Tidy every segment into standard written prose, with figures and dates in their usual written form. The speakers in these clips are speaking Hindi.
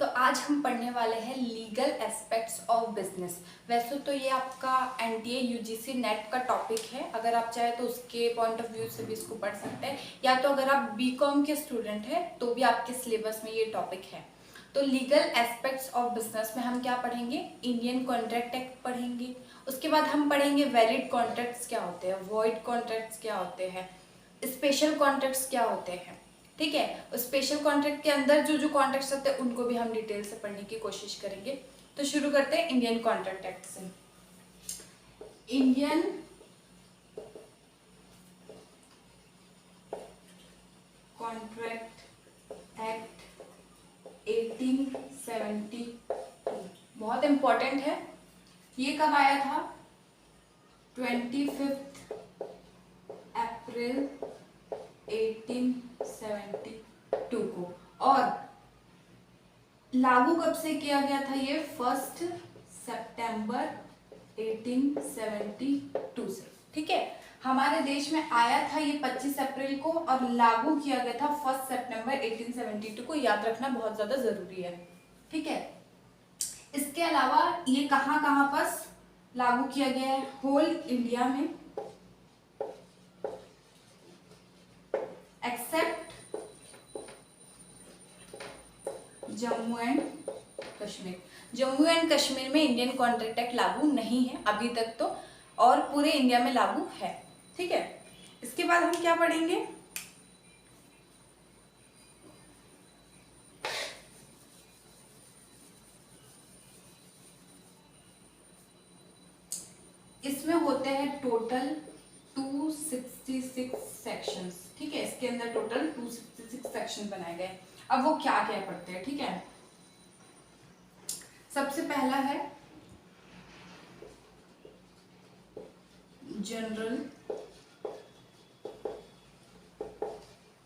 तो आज हम पढ़ने वाले हैं लीगल एस्पेक्ट्स ऑफ बिजनेस। वैसे तो ये आपका एनटीए यूजीसी नेट का टॉपिक है, अगर आप चाहे तो उसके पॉइंट ऑफ व्यू से भी इसको पढ़ सकते हैं, या तो अगर आप बीकॉम के स्टूडेंट हैं तो भी आपके सिलेबस में ये टॉपिक है। तो लीगल एस्पेक्ट्स ऑफ बिजनेस में हम क्या पढ़ेंगे, इंडियन कॉन्ट्रैक्ट एक्ट पढ़ेंगे। उसके बाद हम पढ़ेंगे वैलिड कॉन्ट्रैक्ट्स क्या होते हैं, वॉइड कॉन्ट्रैक्ट्स क्या होते हैं, स्पेशल कॉन्ट्रैक्ट्स क्या होते हैं। ठीक है, स्पेशल कॉन्ट्रैक्ट के अंदर जो जो कॉन्ट्रैक्ट्स होते हैं उनको भी हम डिटेल से पढ़ने की कोशिश करेंगे। तो शुरू करते हैं इंडियन कॉन्ट्रैक्ट एक्ट से। इंडियन कॉन्ट्रैक्ट एक्ट 1872 बहुत इंपॉर्टेंट है। ये कब आया था? 25 अप्रैल 1872 को, और लागू कब से किया गया था? ये 1 सितंबर 1872 से। ठीक है, हमारे देश में आया था ये 25 अप्रैल को और लागू किया गया था 1 सितंबर 1872 को। याद रखना बहुत ज्यादा जरूरी है। ठीक है, इसके अलावा ये कहाँ कहाँ पर लागू किया गया है? होल इंडिया में except Jammu and Kashmir. Jammu and Kashmir में इंडियन कॉन्ट्रैक्ट एक्ट लागू नहीं है अभी तक तो, और पूरे इंडिया में लागू है। ठीक है, इसके बाद हम क्या पढ़ेंगे? इसमें होते हैं टोटल 266 सेक्शंस। ठीक है, इसके अंदर टोटल 266 सेक्शन बनाए गए। अब वो क्या क्या पढ़ते हैं। ठीक है, सबसे पहला है जनरल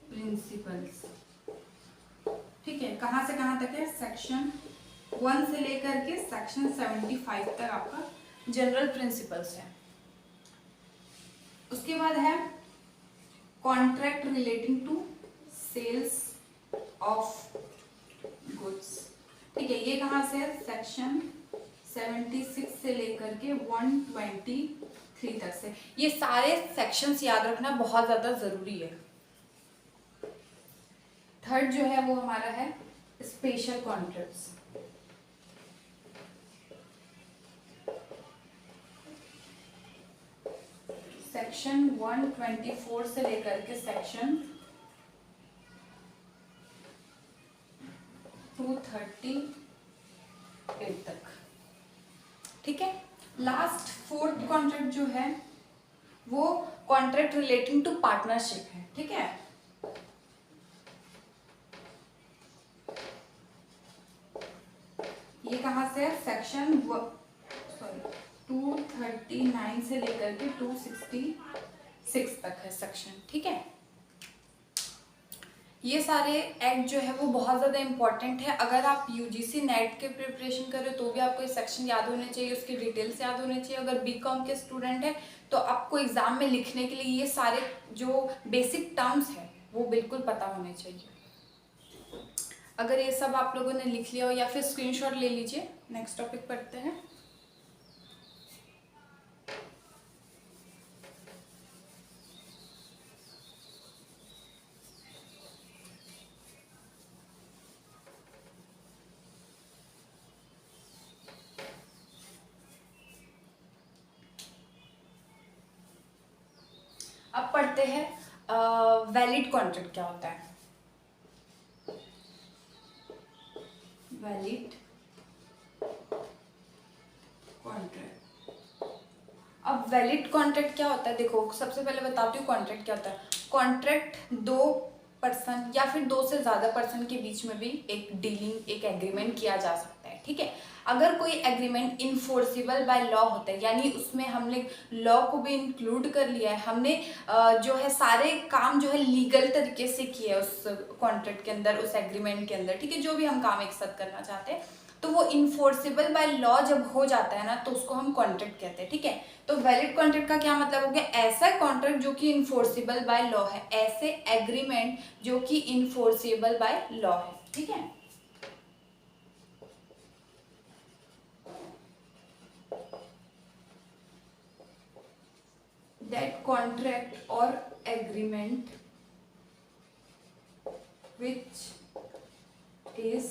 प्रिंसिपल्स। ठीक है, कहां से कहां तक है? सेक्शन 1 से लेकर के सेक्शन 75 तक आपका जनरल प्रिंसिपल्स है। उसके बाद है contract relating to sales of goods. ठीक है, ये कहां से है? सेक्शन 76 से लेकर के 123 तक से। ये सारे सेक्शंस याद रखना बहुत ज्यादा जरूरी है। थर्ड जो है वो हमारा है स्पेशल कॉन्ट्रैक्ट्स। सेक्शन 124 से लेकर के सेक्शन 238 तक। ठीक है, लास्ट फोर्थ कॉन्ट्रैक्ट जो है वो कॉन्ट्रैक्ट रिलेटिंग टू पार्टनरशिप है। ठीक है, ये कहां से है? सेक्शन 239 से लेकर के 266 तक है सेक्शन। ठीक है, ये सारे एक्ट जो है वो बहुत ज़्यादा इंपॉर्टेंट है। अगर आप यूजीसी नेट के प्रिपरेशन कर रहे हो तो भी आपको ये सेक्शन याद होने चाहिए, उसके डिटेल्स याद होने चाहिए। अगर बीकॉम के स्टूडेंट है तो आपको एग्जाम में लिखने के लिए ये सारे जो बेसिक टर्म्स है वो बिल्कुल पता होने चाहिए। अगर ये सब आप लोगों ने लिख लिया हो या फिर स्क्रीनशॉट ले लीजिए। नेक्स्ट टॉपिक पढ़ते हैं। अब पढ़ते हैं वैलिड कॉन्ट्रैक्ट क्या होता है। Valid contract. अब वैलिड कॉन्ट्रैक्ट क्या होता है? देखो, सबसे पहले बताती हूँ कॉन्ट्रैक्ट क्या होता है। कॉन्ट्रैक्ट दो पर्सन या फिर दो से ज्यादा पर्सन के बीच में भी एक डीलिंग, एक एग्रीमेंट किया जा सकता है। ठीक है, अगर कोई एग्रीमेंट इनफोर्सिबल बाय लॉ होता है, यानी उसमें हमने लॉ को भी इंक्लूड कर लिया है, हमने जो है सारे काम जो है लीगल तरीके से किए है उस कॉन्ट्रैक्ट के अंदर, उस एग्रीमेंट के अंदर। ठीक है, जो भी हम काम एक साथ करना चाहते हैं तो वो इन्फोर्सेबल बाय लॉ जब हो जाता है ना तो उसको हम कॉन्ट्रैक्ट कहते हैं। ठीक है, तो वैलिड कॉन्ट्रैक्ट का क्या मतलब हो गया? ऐसा कॉन्ट्रैक्ट जो कि इन्फोर्सेबल बाय लॉ है, ऐसे एग्रीमेंट जो कि इन्फोर्सेबल बाय लॉ है। ठीक है, कॉन्ट्रैक्ट और agreement which is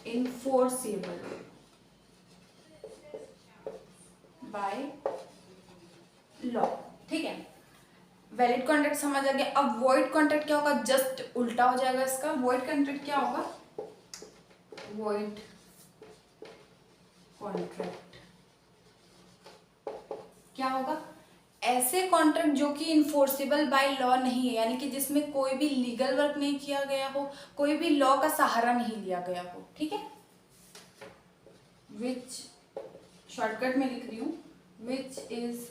enforceable by law। ठीक है, वैलिड कॉन्ट्रैक्ट समझ आ गया। अब वॉइड कॉन्ट्रैक्ट क्या होगा, जस्ट उल्टा हो जाएगा इसका। वॉइड कॉन्ट्रैक्ट क्या होगा, वॉइड कॉन्ट्रैक्ट क्या होगा, ऐसे कॉन्ट्रैक्ट जो कि इन्फोर्सेबल बाय लॉ नहीं है, यानी कि जिसमें कोई भी लीगल वर्क नहीं किया गया हो, कोई भी लॉ का सहारा नहीं लिया गया हो। ठीक है, विच, शॉर्टकट में लिख रही हूं, which is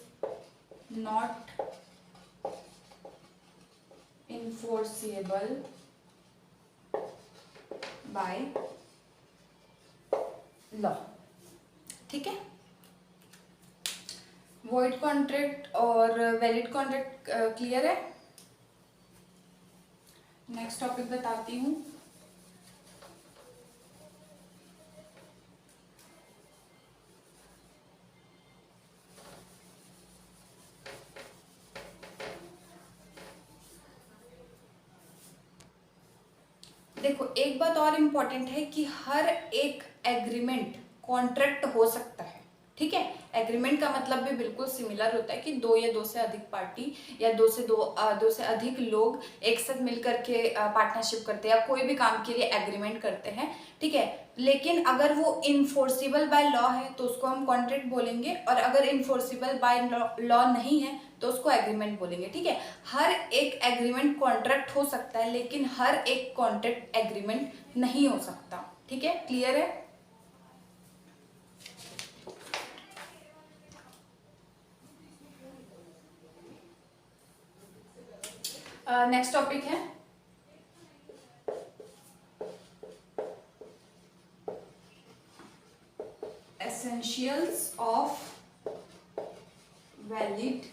not enforceable by law. ठीक है, वॉइड कॉन्ट्रैक्ट और वैलिड कॉन्ट्रैक्ट क्लियर है। नेक्स्ट टॉपिक बताती हूँ। देखो, एक बात और इम्पॉर्टेंट है कि हर एक एग्रीमेंट कॉन्ट्रैक्ट हो सकता है। ठीक है, एग्रीमेंट का मतलब भी बिल्कुल सिमिलर होता है कि दो या दो से अधिक पार्टी या दो से अधिक लोग एक साथ मिलकर के पार्टनरशिप करते हैं या कोई भी काम के लिए एग्रीमेंट करते हैं। ठीक है, लेकिन अगर वो इन्फोर्सिबल बाय लॉ है तो उसको हम कॉन्ट्रैक्ट बोलेंगे, और अगर इन्फोर्सिबल बाय लॉ नहीं है तो उसको एग्रीमेंट बोलेंगे। ठीक है, हर एक एग्रीमेंट कॉन्ट्रैक्ट हो सकता है, लेकिन हर एक कॉन्ट्रैक्ट एग्रीमेंट नहीं हो सकता। ठीक है, क्लियर है। नेक्स्ट टॉपिक है एसेंशियल्स ऑफ वैलिड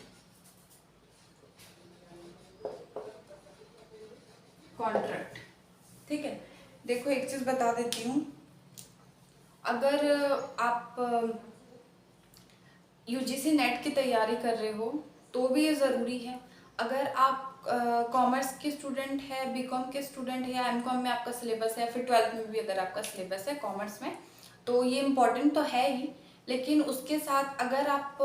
कॉन्ट्रैक्ट। ठीक है, देखो एक चीज बता देती हूँ, अगर आप यूजीसी नेट की तैयारी कर रहे हो तो भी ये ज़रूरी है। अगर आप कॉमर्स के स्टूडेंट है, बीकॉम के स्टूडेंट है या एमकॉम में आपका सिलेबस है, फिर 12th में भी अगर आपका सिलेबस है कॉमर्स में, तो ये इम्पॉर्टेंट तो है ही, लेकिन उसके साथ अगर आप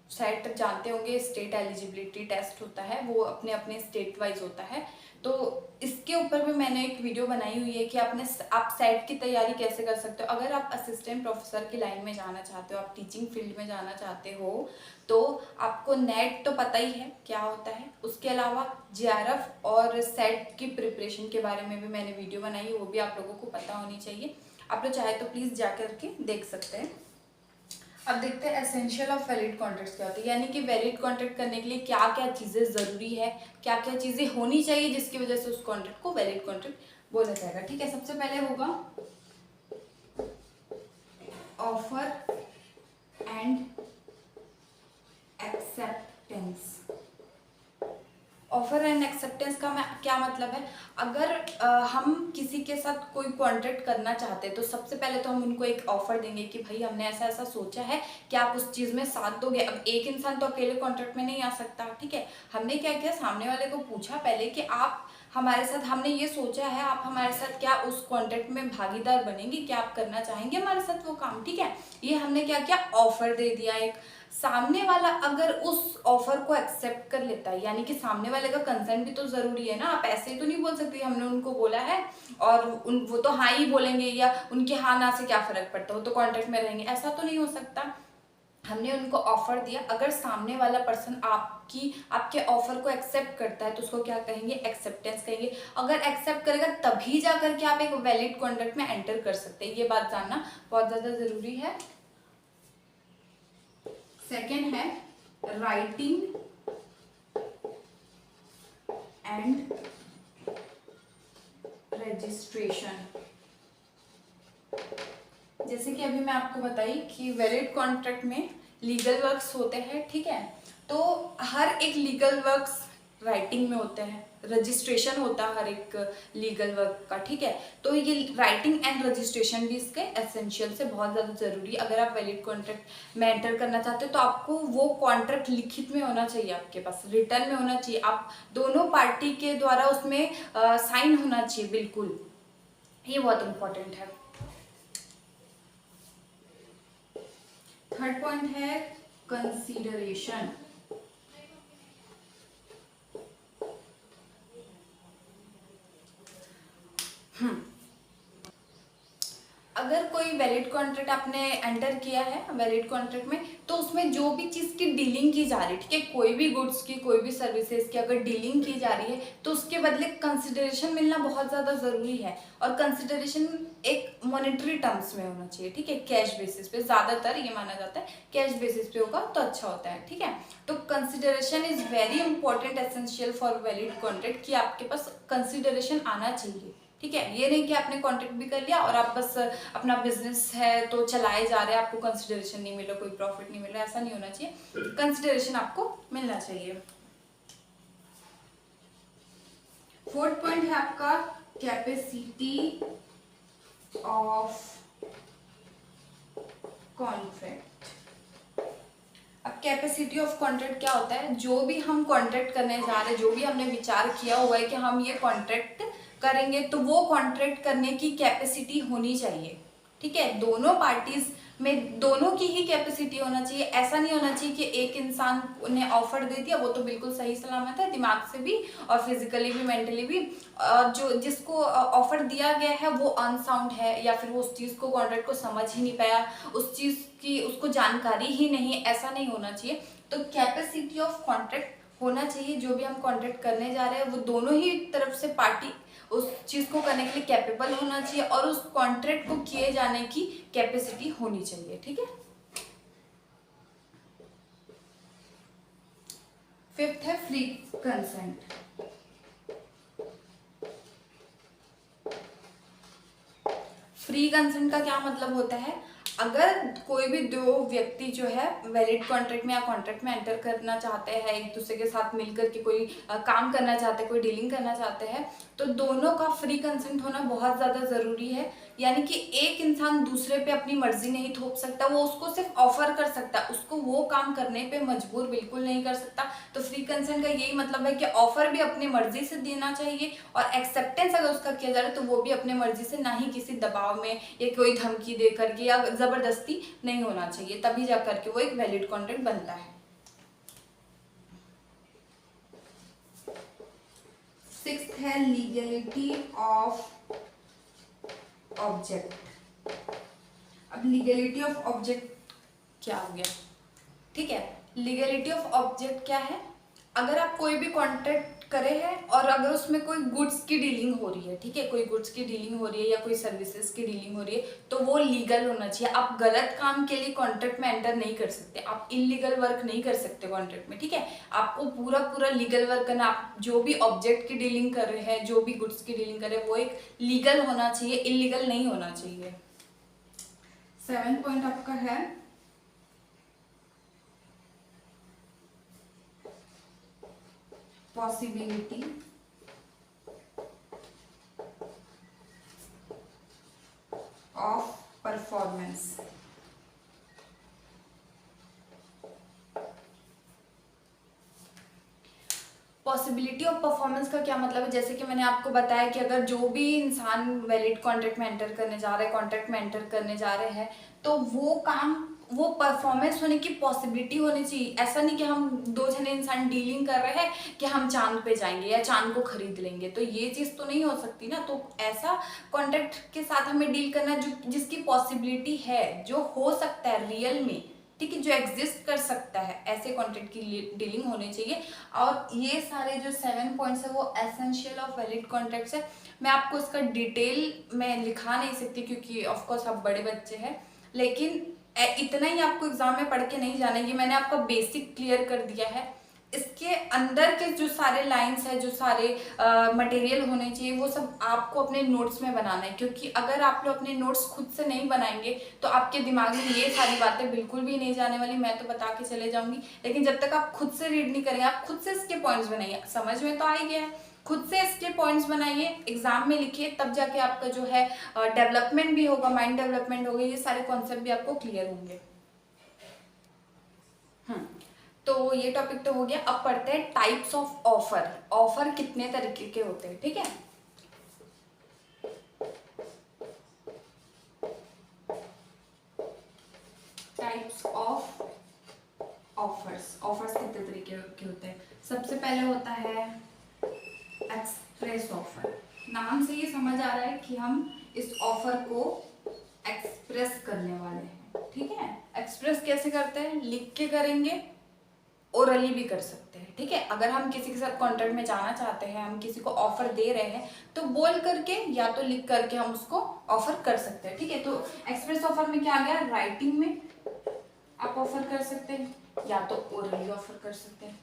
सेट जानते होंगे, स्टेट एलिजिबिलिटी टेस्ट होता है, वो अपने अपने स्टेट वाइज होता है, तो इसके ऊपर भी मैंने एक वीडियो बनाई हुई है कि आप सेट की तैयारी कैसे कर सकते हो। अगर आप असिस्टेंट प्रोफेसर की लाइन में जाना चाहते हो, आप टीचिंग फील्ड में जाना चाहते हो, तो आपको नेट तो पता ही है क्या होता है। उसके अलावा जेआरएफ और सेट की प्रिपरेशन के बारे में भी मैंने वीडियो बनाई है, वो भी आप लोगों को पता होनी चाहिए। आप लोग चाहे तो प्लीज़ जा करके देख सकते हैं। अब देखते हैं एसेंशियल ऑफ वैलिड कॉन्ट्रैक्ट क्या होता है, यानी कि वैलिड कॉन्ट्रैक्ट करने के लिए क्या क्या चीज़ें ज़रूरी है, क्या क्या चीज़ें होनी चाहिए जिसकी वजह से उस कॉन्ट्रैक्ट को वैलिड कॉन्ट्रैक्ट बोला जाएगा। ठीक है, सबसे पहले होगा offer and acceptance. Offer and acceptance का क्या मतलब है, अगर हम किसी के साथ कोई कॉन्ट्रैक्ट करना चाहते हैं तो सबसे पहले तो हम उनको एक ऑफर देंगे कि भाई हमने ऐसा ऐसा सोचा है कि आप उस चीज़ में साथ दोगे। अब एक इंसान तो अकेले कॉन्ट्रैक्ट में नहीं आ सकता। ठीक है, हमने क्या किया, सामने वाले को पूछा पहले कि आप हमारे साथ, हमने ये सोचा है, आप हमारे साथ क्या उस कॉन्ट्रैक्ट में भागीदार बनेंगे, क्या आप करना चाहेंगे हमारे साथ वो काम। ठीक है, ये हमने क्या किया, ऑफर दे दिया एक। सामने वाला अगर उस ऑफर को एक्सेप्ट कर लेता है, यानी कि सामने वाले का कंसेंट भी तो जरूरी है ना। आप ऐसे ही तो नहीं बोल सकते हमने उनको बोला है और वो तो हाँ ही बोलेंगे, या उनके हाँ ना से क्या फर्क पड़ता है, वो तो कॉन्ट्रैक्ट में रहेंगे, ऐसा तो नहीं हो सकता। हमने उनको ऑफर दिया, अगर सामने वाला पर्सन आपके ऑफर को एक्सेप्ट करता है तो उसको क्या कहेंगे, एक्सेप्टेंस कहेंगे। अगर एक्सेप्ट करेगा तभी जा करके आप एक वैलिड कॉन्ट्रैक्ट में एंटर कर सकते हैं, ये बात जानना बहुत ज़्यादा ज़रूरी है। सेकेंड है राइटिंग एंड रजिस्ट्रेशन। जैसे कि अभी मैं आपको बताई कि वैलिड कॉन्ट्रैक्ट में लीगल वर्क्स होते हैं। ठीक है, तो हर एक लीगल वर्क्स राइटिंग में होते हैं, रजिस्ट्रेशन होता है हर एक लीगल वर्क का, ठीक है। तो ये राइटिंग एंड रजिस्ट्रेशन भी इसके एसेंशियल से बहुत ज़्यादा जरूरी। अगर आप वैलिड कॉन्ट्रैक्ट में एंटर करना चाहते हो तो आपको वो कॉन्ट्रैक्ट लिखित में होना चाहिए, आपके पास रिटर्न में होना चाहिए, आप दोनों पार्टी के द्वारा उसमें साइन होना चाहिए, बिल्कुल, ये बहुत इंपॉर्टेंट है। थर्ड पॉइंट है कंसीडरेशन। अगर कोई वैलिड कॉन्ट्रैक्ट आपने एंटर किया है वैलिड कॉन्ट्रैक्ट में, तो उसमें जो भी चीज़ की डीलिंग की जा रही है, ठीक है, कोई भी गुड्स की कोई भी सर्विसेज की अगर डीलिंग की जा रही है तो उसके बदले कंसिडरेशन मिलना बहुत ज़्यादा ज़रूरी है। और कंसिडरेशन एक मॉनेटरी टर्म्स में होना चाहिए, ठीक है, कैश बेसिस पे, ज़्यादातर ये माना जाता है कैश बेसिस पे होगा तो अच्छा होता है, ठीक है। तो consideration is very important, essential for valid contract, कि आपके पास कंसिडरेशन आना चाहिए, ठीक है। ये नहीं कि आपने कॉन्ट्रैक्ट भी कर लिया और आप बस अपना बिजनेस है तो चलाए जा रहे हैं, आपको कंसिडरेशन नहीं मिल रहा, कोई प्रॉफिट नहीं मिल रहा, ऐसा नहीं होना चाहिए, कंसिडरेशन आपको मिलना चाहिए। फोर्थ पॉइंट है आपका कैपेसिटी ऑफ कॉन्ट्रैक्ट। अब कैपेसिटी ऑफ कॉन्ट्रैक्ट क्या होता है? जो भी हम कॉन्ट्रैक्ट करने जा रहे हैं, जो भी हमने विचार किया हुआ है कि हम ये कॉन्ट्रैक्ट करेंगे, तो वो कॉन्ट्रैक्ट करने की कैपेसिटी होनी चाहिए, ठीक है। दोनों पार्टीज में दोनों की ही कैपेसिटी होना चाहिए। ऐसा नहीं होना चाहिए कि एक इंसान ने ऑफर दे दिया, वो तो बिल्कुल सही सलामत है दिमाग से भी और फिजिकली भी मेंटली भी, जो जिसको ऑफर दिया गया है वो अनसाउंड है या फिर वो उस चीज़ को कॉन्ट्रैक्ट को समझ ही नहीं पाया, उस चीज़ की उसको जानकारी ही नहीं, ऐसा नहीं होना चाहिए। तो कैपेसिटी ऑफ कॉन्ट्रैक्ट होना चाहिए, जो भी हम कॉन्ट्रैक्ट करने जा रहे हैं वो दोनों ही तरफ से पार्टी उस चीज़ को करने के लिए कैपेबल होना चाहिए और उस कॉन्ट्रैक्ट को किए जाने की कैपेसिटी होनी चाहिए, ठीक है। फिफ्थ है फ्री कंसेंट। फ्री कंसेंट का क्या मतलब होता है? अगर कोई भी दो व्यक्ति जो है वैलिड कॉन्ट्रैक्ट में या कॉन्ट्रैक्ट में एंटर करना चाहते हैं, एक दूसरे के साथ मिलकर के कोई काम करना चाहते हैं, कोई डीलिंग करना चाहते हैं, तो दोनों का फ्री कंसेंट होना बहुत ज़्यादा ज़रूरी है। यानी कि एक इंसान दूसरे पे अपनी मर्जी नहीं थोप सकता, वो उसको सिर्फ ऑफर कर सकता है, उसको वो काम करने पे मजबूर बिल्कुल नहीं कर सकता। तो फ्री कंसेंट का यही मतलब है कि ऑफर भी अपनी मर्जी से देना चाहिए और एक्सेप्टेंस अगर उसका किया जा रहा है तो वो भी अपने मर्जी से, ना ही किसी दबाव में या कोई धमकी दे करके या जबरदस्ती नहीं होना चाहिए, तभी जा करके वो एक वैलिड कॉन्ट्रैक्ट बनता है। सिक्स्थ है लीगलिटी ऑफ ऑब्जेक्ट। अब लीगलिटी ऑफ ऑब्जेक्ट क्या हो गया? ठीक है, लीगलिटी ऑफ ऑब्जेक्ट क्या है? अगर आप कोई भी कॉन्ट्रैक्ट करे हैं और अगर उसमें कोई गुड्स की डीलिंग हो रही है, ठीक है, कोई गुड्स की डीलिंग हो रही है या कोई सर्विसेज की डीलिंग हो रही है, तो वो लीगल होना चाहिए। आप गलत काम के लिए कॉन्ट्रैक्ट में एंटर नहीं कर सकते, आप इलीगल वर्क नहीं कर सकते कॉन्ट्रैक्ट में, ठीक है। आपको पूरा पूरा लीगल वर्क करना। आप जो भी ऑब्जेक्ट की डीलिंग कर रहे हैं, जो भी गुड्स की डीलिंग कर रहे हैं, वो एक लीगल होना चाहिए, इलीगल नहीं होना चाहिए। 7 पॉइंट आपका है possibility of performance. Possibility of performance का क्या मतलब है? जैसे कि मैंने आपको बताया कि अगर जो भी इंसान वैलिड कॉन्ट्रैक्ट में एंटर करने जा रहे हैं, कॉन्ट्रैक्ट में एंटर करने जा रहे हैं, तो वो काम, वो परफॉर्मेंस होने की पॉसिबिलिटी होनी चाहिए। ऐसा नहीं कि हम दो जने इंसान डीलिंग कर रहे हैं कि हम चांद पे जाएंगे या चांद को खरीद लेंगे, तो ये चीज़ तो नहीं हो सकती ना। तो ऐसा कॉन्ट्रैक्ट के साथ हमें डील करना जो जिसकी पॉसिबिलिटी है, जो हो सकता है रियल में, ठीक है, जो एग्जिस्ट कर सकता है, ऐसे कॉन्ट्रैक्ट की डीलिंग होनी चाहिए। और ये सारे जो 7 पॉइंट्स है वो एसेंशियल ऑफ वैलिड कॉन्ट्रैक्ट्स है। मैं आपको इसका डिटेल में लिखा नहीं सकती क्योंकि ऑफकोर्स आप बड़े बच्चे हैं, लेकिन इतना ही आपको एग्जाम में पढ़ के नहीं जाना, ये मैंने आपका बेसिक क्लियर कर दिया है। इसके अंदर के जो सारे लाइंस है, जो सारे मटेरियल होने चाहिए, वो सब आपको अपने नोट्स में बनाना है, क्योंकि अगर आप लोग अपने नोट्स खुद से नहीं बनाएंगे तो आपके दिमाग में ये सारी बातें बिल्कुल भी नहीं जाने वाली। मैं तो बता के चले जाऊंगी, लेकिन जब तक आप खुद से रीड नहीं करेंगे, आप खुद से इसके पॉइंट्स बनाइए, समझ में तो आ ही गया है। खुद से इसके पॉइंट्स बनाइए, एग्जाम में लिखिए, तब जाके आपका जो है डेवलपमेंट भी होगा, माइंड डेवलपमेंट होगा, ये सारे कॉन्सेप्ट भी आपको क्लियर होंगे। तो ये टॉपिक तो हो गया। अब पढ़ते हैं टाइप्स ऑफ ऑफर। ऑफर कितने तरीके के होते हैं, ठीक है। Types of offers. ऑफर्स कितने तरीके के होते हैं? सबसे पहले होता है एक्सप्रेस ऑफर। नाम से ये समझ आ रहा है कि हम इस ऑफर को एक्सप्रेस करने वाले हैं, ठीक है। एक्सप्रेस कैसे करते हैं? लिख के करेंगे, ओरली भी कर सकते हैं, ठीक है। अगर हम किसी के साथ कॉन्ट्रैक्ट में जाना चाहते हैं, हम किसी को ऑफर दे रहे हैं, तो बोल करके या तो लिख करके हम उसको ऑफर कर सकते हैं, ठीक है। तो एक्सप्रेस ऑफर में क्या आ गया? राइटिंग में आप ऑफर कर सकते हैं या तो ओरली ऑफर कर सकते हैं।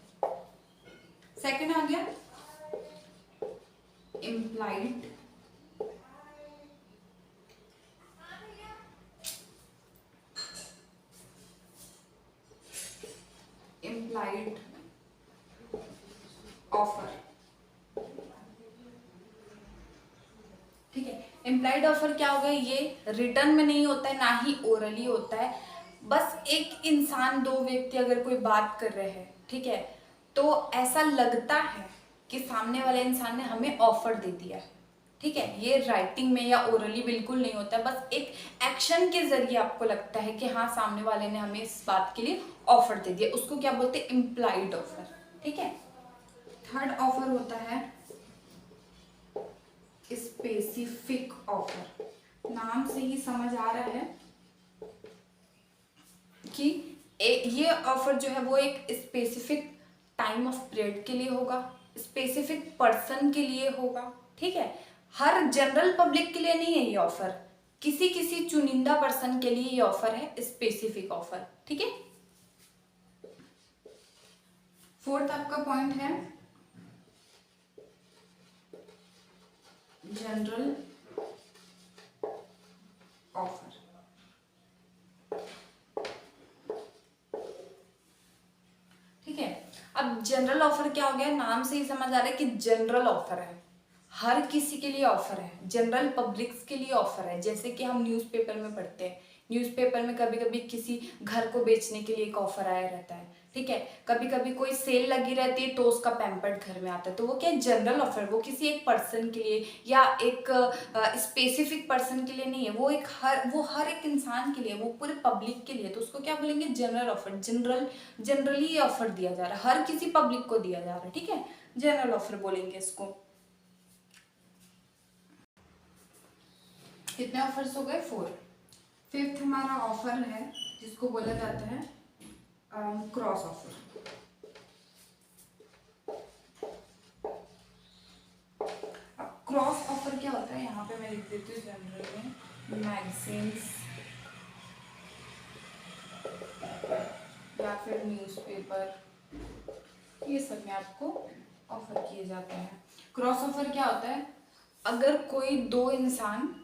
सेकंड आ गया इम्प्लाइड ऑफर, ठीक है। इम्प्लाइड ऑफर क्या होगा? ये रिटर्न में नहीं होता है, ना ही ओरली होता है। बस एक इंसान, दो व्यक्ति अगर कोई बात कर रहे हैं, ठीक है, तो ऐसा लगता है कि सामने वाले इंसान ने हमें ऑफर दे दिया है, ठीक है। ये राइटिंग में या ओरली बिल्कुल नहीं होता है। बस एक एक्शन के जरिए आपको लगता है कि हाँ, सामने वाले ने हमें इस बात के लिए ऑफर दे दिया, उसको क्या बोलते हैं? इम्प्लाइड ऑफर, ठीक है। थर्ड ऑफर होता है स्पेसिफिक ऑफर। नाम से ही समझ आ रहा है कि ये ऑफर जो है वो एक स्पेसिफिक टाइम ऑफ पीरियड के लिए होगा, स्पेसिफिक पर्सन के लिए होगा, ठीक है। हर जनरल पब्लिक के लिए नहीं है ये ऑफर, किसी किसी चुनिंदा पर्सन के लिए ये ऑफर है, स्पेसिफिक ऑफर, ठीक है। फोर्थ आपका पॉइंट है जनरल ऑफर। ठीक है। अब जनरल ऑफर क्या हो गया? नाम से ही समझ आ रहा है कि जनरल ऑफर है, हर किसी के लिए ऑफर है, जनरल पब्लिक्स के लिए ऑफर है। जैसे कि हम न्यूज़पेपर में पढ़ते हैं, न्यूज़पेपर में कभी कभी किसी घर को बेचने के लिए एक ऑफर आया रहता है, ठीक है। कभी कभी कोई सेल लगी रहती है तो उसका पैम्पर्ड घर में आता है, तो वो क्या है? General offer. वो किसी एक पर्सन के लिए या एक स्पेसिफिक पर्सन के लिए नहीं है, वो हर एक इंसान के लिए, वो पूरे पब्लिक के लिए, तो उसको क्या बोलेंगे? General offer. जनरली ऑफर दिया जा रहा है, हर किसी पब्लिक को दिया जा रहा है, ठीक है। जनरल ऑफर बोलेंगे इसको। कितने ऑफर्स हो गए? 4। फिफ्थ हमारा ऑफर है जिसको बोला जाता है क्रॉस ऑफर। अब क्रॉस ऑफर क्या होता है? यहाँ पे मैं लिख देती हूँ जनरल में मैगजीन्स या फिर न्यूज़पेपर, ये सब में आपको ऑफर किए जाते हैं। क्रॉस ऑफर क्या होता है? अगर कोई दो इंसान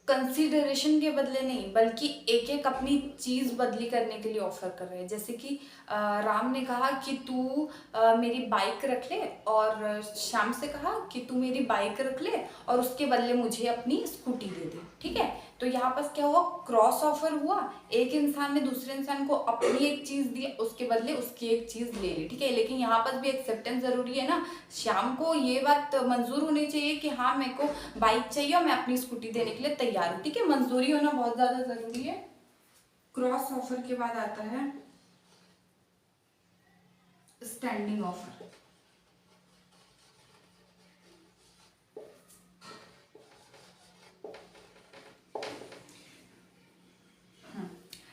कंसीडरेशन के बदले नहीं, बल्कि एक एक अपनी चीज बदली करने के लिए ऑफर कर रहे हैं। जैसे कि राम ने कहा कि तू मेरी बाइक रख ले, और श्याम से कहा कि तू मेरी बाइक रख ले और उसके बदले मुझे अपनी स्कूटी दे दे, ठीक है। तो यहाँ पर क्या हुआ? क्रॉस ऑफर हुआ। एक इंसान ने दूसरे इंसान को अपनी एक चीज दी, उसके बदले उसकी एक चीज ले ली, ठीक है। लेकिन यहाँ पर भी एक्सेप्टेंस जरूरी है ना। श्याम को ये बात मंजूर होनी चाहिए कि हाँ, मेरे को बाइक चाहिए और मैं अपनी स्कूटी देने के लिए तैयार हूँ, ठीक है। मंजूरी होना बहुत ज्यादा जरूरी है। क्रॉस ऑफर के बाद आता है स्टैंडिंग ऑफर।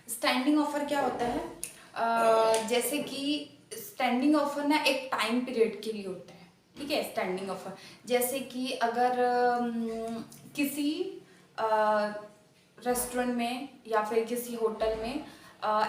स्टैंडिंग ऑफर क्या होता है? जैसे कि स्टैंडिंग ऑफर ना एक टाइम पीरियड के लिए होता है, ठीक है। स्टैंडिंग ऑफर जैसे कि अगर किसी रेस्टोरेंट में या फिर किसी होटल में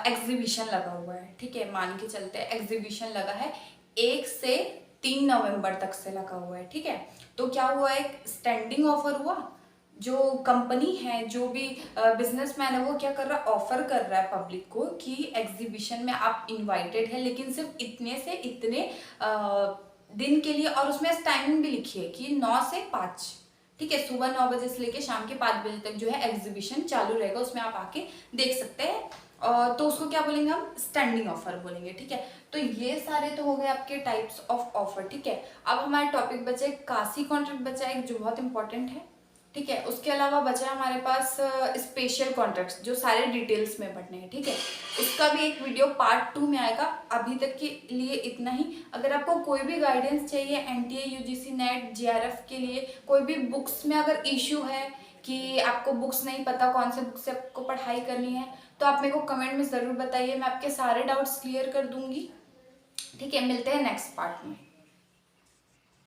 एग्जीबिशन लगा हुआ है, ठीक है। मान के चलते हैं एग्जीबिशन लगा है 1 से 3 नवंबर तक से लगा हुआ है, ठीक है। तो क्या हुआ? एक स्टैंडिंग ऑफर हुआ। जो कंपनी है, जो भी बिजनेसमैन है, वो क्या कर रहा है? ऑफर कर रहा है पब्लिक को कि एग्जीबिशन में आप इनवाइटेड है, लेकिन सिर्फ इतने से इतने दिन के लिए, और उसमें टाइमिंग भी लिखी है कि 9 से 5, ठीक है, सुबह 9 बजे से लेके शाम के 5 बजे तक जो है एग्जीबिशन चालू रहेगा, उसमें आप आके देख सकते हैं। तो उसको क्या बोलेंगे हम, स्टैंडिंग ऑफर बोलेंगे, ठीक है। तो ये सारे तो हो गए आपके टाइप्स ऑफ ऑफर, ठीक है। अब हमारा टॉपिक बचा एक काशी कॉन्ट्रैक्ट बचा एक जो बहुत इंपॉर्टेंट है, ठीक है। उसके अलावा बचा हमारे पास स्पेशल कॉन्ट्रैक्ट्स जो सारे डिटेल्स में पढ़ने हैं, ठीक है। उसका भी एक वीडियो पार्ट 2 में आएगा। अभी तक के लिए इतना ही। अगर आपको कोई भी गाइडेंस चाहिए एनटीए यूजीसी नेट जेआरएफ के लिए, कोई भी बुक्स में अगर इश्यू है कि आपको बुक्स नहीं पता कौन से बुक से आपको पढ़ाई करनी है, तो आप मेरे को कमेंट में ज़रूर बताइए, मैं आपके सारे डाउट्स क्लियर कर दूंगी, ठीक है। मिलते हैं नेक्स्ट पार्ट में।